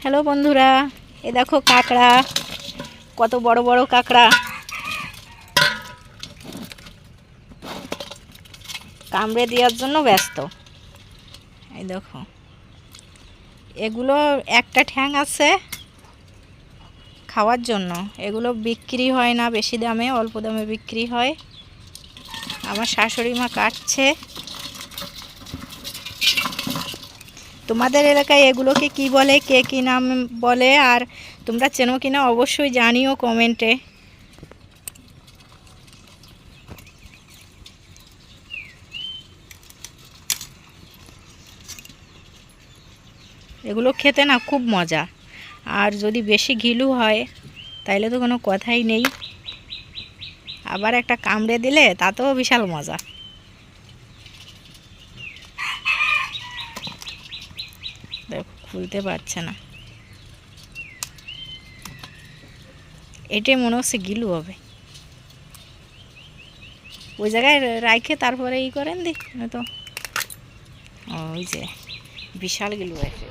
Hello বন্ধুরা, এ দেখো কাঁকড়া, কত বড় বড় কাঁকড়া। কামড়ে দেওয়ার জন্য ব্যস্ত। এই দেখো, এগুলো একটা ঠ্যাং আছে খাওয়ার জন্য। এগুলো বিক্রি হয় না বেশি দামে, অল্প দামে বিক্রি হয়। আমার শাশুড়ি মা কাটছে। তোমাদের এলাকায় এগুলোকে কি বলে, কে কী নাম বলে, আর তোমরা চেনো কিনা অবশ্যই জানিও কমেন্টে। এগুলো খেতে না খুব মজা, আর যদি বেশি ঘিলু হয় তাইলে তো কোনো কথাই নেই। আবার একটা কামড়ে দিলে তাতেও বিশাল মজা। দেখো, খুলতে পারছে না। এটাই মনে হচ্ছে গিলু হবে। ওই জায়গায় রাখে তারপরে ই করেন দি তো। ওই যে বিশাল গিলু আছে।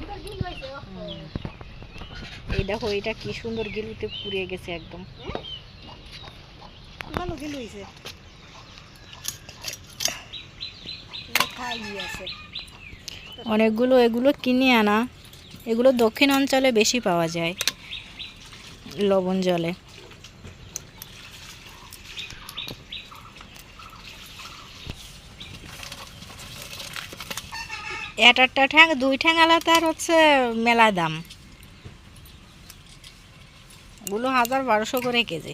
এই দেখো, এটা কি সুন্দর গিলুতে পুড়িয়ে গেছে একদম। ভালো গিলু হয়েছে। অনেকগুলো এগুলো কিনে আনা। এগুলো দক্ষিণ অঞ্চলে বেশি পাওয়া যায়, লবণ জলে। একটা ঠ্যাং, দুই ঠ্যাং আলা তার হচ্ছে মেলা দাম। ওগুলো 1000-1200 করে কেজি।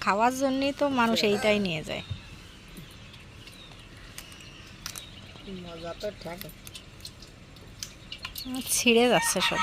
খাওয়ার জন্যই তো মানুষ এইটাই নিয়ে যায়। ছিঁড়ে যাচ্ছে সব।